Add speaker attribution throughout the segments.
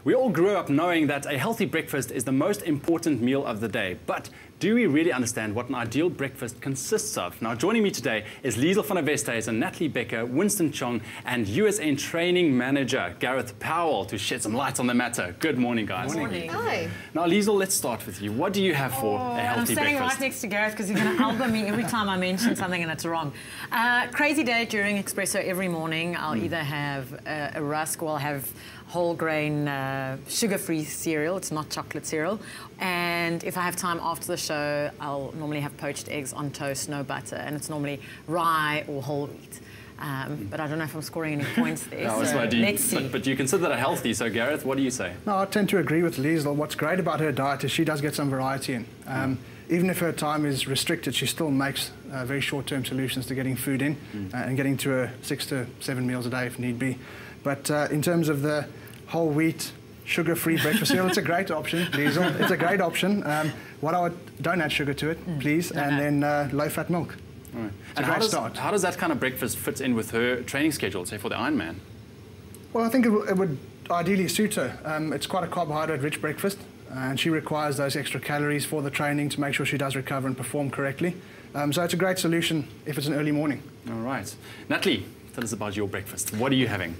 Speaker 1: We all grew up knowing that a healthy breakfast is the most important meal of the day. But do we really understand what an ideal breakfast consists of? Now, joining me today is Liesl van der Westhuizen and Natalie Becker, Winston Chong, and USN Training Manager Gareth Powell to shed some light on the matter. Good morning, guys.
Speaker 2: Good morning. Hi.
Speaker 1: Now, Liesl, let's start with you. What do you have for a healthy breakfast?
Speaker 3: I'm standing right next to Gareth because he's going to elbow me every time I mention something and it's wrong. Crazy day during Expresso every morning. I'll either have a rusk or I'll have whole grain sugar-free cereal. It's not chocolate cereal. And if I have time after the show, I'll normally have poached eggs on toast, no butter, and it's normally rye or whole wheat. But I don't know if I'm scoring any points there.
Speaker 1: No,
Speaker 3: so let's see.
Speaker 1: But you consider that healthy, so Gareth, what do you say?
Speaker 4: No, I tend to agree with Liesl. What's great about her diet is she does get some variety in. Even if her time is restricted, she still makes very short-term solutions to getting food in and getting to her 6 to 7 meals a day if need be. But in terms of the whole wheat, sugar-free breakfast cereal, it's a great option, Liesl. It's a great option. Don't add sugar to it, please, and then low-fat milk.
Speaker 1: Right.
Speaker 4: It's a great start.
Speaker 1: How does that kind of breakfast fit in with her training schedule, say for the Ironman?
Speaker 4: Well, I think it would ideally suit her. It's quite a carbohydrate-rich breakfast, and she requires those extra calories for the training to make sure she does recover and perform correctly. So it's a great solution if it's an early morning.
Speaker 1: All right. Natalie, tell us about your breakfast. What are you having?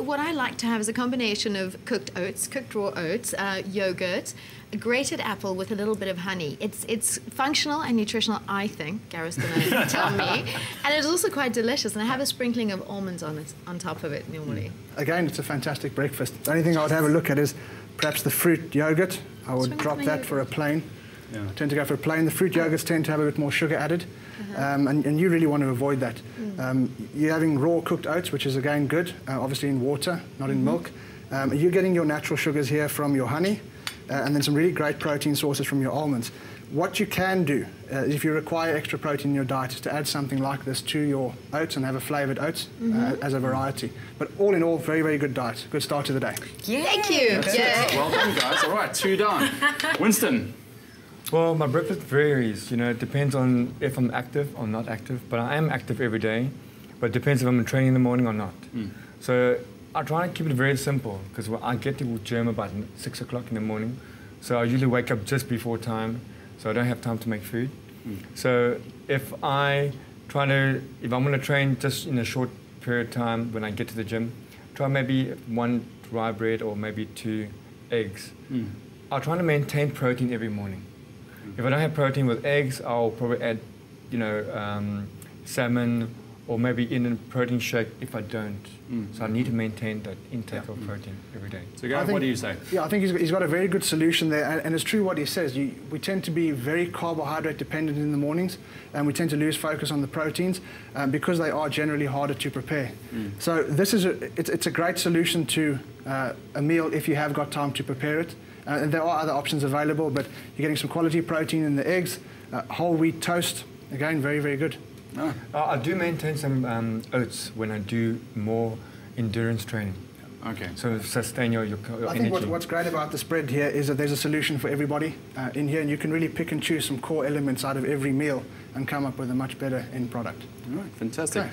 Speaker 2: What I like to have is a combination of cooked oats, cooked raw oats, yogurt, a grated apple with a little bit of honey. It's functional and nutritional, I think. Gareth's going to tell me. And it's also quite delicious. And I have a sprinkling of almonds on top of it normally.
Speaker 4: Again, it's a fantastic breakfast. The only thing I would have a look at is perhaps the fruit yogurt. I would drop that for a plain. Yeah. I tend to go for a plain. The fruit yogurts tend to have a bit more sugar added, and you really want to avoid that. You're having raw cooked oats, which is again good, obviously in water, not in milk. You're getting your natural sugars here from your honey, and then some really great protein sources from your almonds. What you can do, if you require extra protein in your diet, is to add something like this to your oats and have a flavoured oats as a variety. But all in all, very, very good diet. Good start to the day.
Speaker 2: Yeah. Thank you.
Speaker 1: Yeah. Well done, guys. All right, 2 down. Winston.
Speaker 5: Well, my breakfast varies. You know, it depends on if I'm active or not active. But I am active every day. But it depends if I'm in training in the morning or not. So I try to keep it very simple because I get to gym about 6 o'clock in the morning. So I usually wake up just before time. So I don't have time to make food. So if I'm going to train just in a short period of time when I get to the gym, try maybe 1 rye bread or maybe 2 eggs. I'll try to maintain protein every morning. If I don't have protein with eggs, I'll probably add, salmon or maybe in a protein shake if I don't. So I need to maintain that intake of protein every day.
Speaker 1: So Gareth, what do you say?
Speaker 4: Yeah, I think he's got a very good solution there, and it's true what he says. We tend to be very carbohydrate dependent in the mornings, and we tend to lose focus on the proteins because they are generally harder to prepare. So this is it's a great solution to a meal if you have got time to prepare it. And there are other options available, but you're getting some quality protein in the eggs, whole wheat toast, again, very, very good.
Speaker 5: I do maintain some oats when I do more endurance training.
Speaker 1: Okay.
Speaker 5: So sustain your energy.
Speaker 4: I think what's great about the spread here is that there's a solution for everybody in here, and you can really pick and choose some core elements out of every meal and come up with a much better end product.
Speaker 1: All right, fantastic. Okay.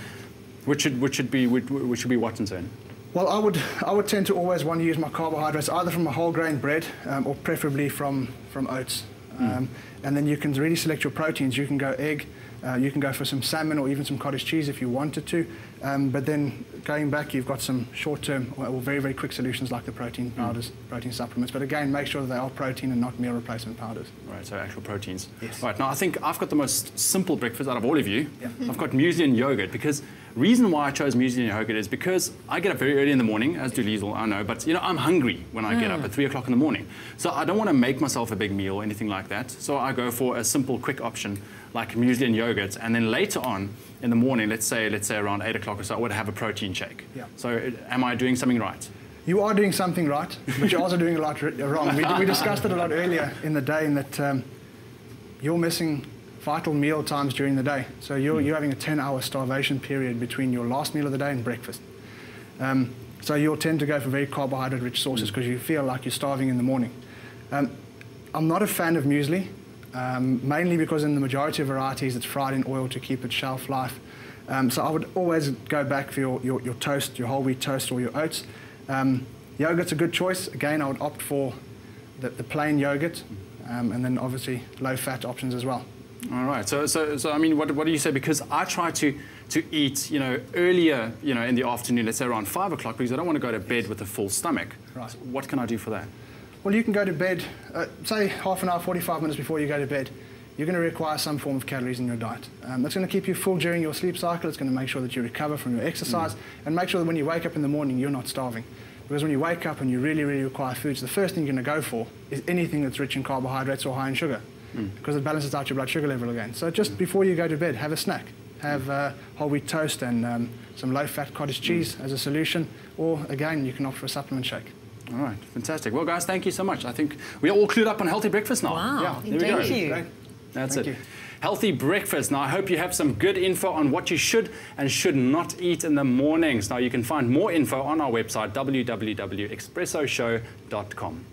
Speaker 1: Which should be what and so on?
Speaker 4: Well, I would tend to always want to use my carbohydrates either from a whole grain bread or preferably from oats. And then you can really select your proteins. You can go egg, you can go for some salmon or even some cottage cheese if you wanted to. But then going back, you've got some short-term or very, very quick solutions like the protein powders, protein supplements. But again, make sure that they are protein and not meal replacement powders.
Speaker 1: Right, so actual proteins.
Speaker 4: Yes.
Speaker 1: Right, now I think I've got the most simple breakfast out of all of you. Yeah. I've got muesli and yogurt because reason why I chose muesli and yogurt is because I get up very early in the morning, as do Liesl, I know, but I'm hungry when I get up at 3 o'clock in the morning. So I don't want to make myself a big meal or anything like that. So I go for a simple, quick option like muesli and yogurt, and then later on in the morning, let's say around 8 o'clock or so, I would have a protein shake. Yeah. So am I doing something right?
Speaker 4: You are doing something right, but you're also doing a lot wrong. We discussed it a lot earlier in the day in that you're missing vital meal times during the day. So you're having a 10-hour starvation period between your last meal of the day and breakfast. So you'll tend to go for very carbohydrate-rich sources because you feel like you're starving in the morning. I'm not a fan of muesli, mainly because in the majority of varieties it's fried in oil to keep its shelf life. So I would always go back for your toast, your whole wheat toast or your oats. Yogurt's a good choice. Again, I would opt for the plain yogurt, and then obviously low-fat options as well.
Speaker 1: All right. So I mean, what do you say? Because I try to eat, earlier, in the afternoon, let's say around 5 o'clock, because I don't want to go to bed with a full stomach.
Speaker 4: Right.
Speaker 1: So what can I do for that?
Speaker 4: Well, you can go to bed, say half an hour, 45 minutes before you go to bed. You're going to require some form of calories in your diet. That's going to keep you full during your sleep cycle. It's going to make sure that you recover from your exercise, and make sure that when you wake up in the morning, you're not starving. Because when you wake up and you really, really require foods, the first thing you're going to go for is anything that's rich in carbohydrates or high in sugar, because it balances out your blood sugar level again. So just before you go to bed, have a snack. Have whole wheat toast and some low-fat cottage cheese as a solution, or again, you can opt for a supplement shake.
Speaker 1: All right, fantastic. Well, guys, thank you so much. I think we're all clued up on healthy breakfast now.
Speaker 3: Wow,
Speaker 1: yeah, there we go.
Speaker 3: thank you.
Speaker 4: Great.
Speaker 1: That's
Speaker 4: Thank
Speaker 1: it.
Speaker 4: you.
Speaker 1: Healthy breakfast. Now, I hope you have some good info on what you should and should not eat in the mornings. Now, you can find more info on our website, www.expressoshow.com.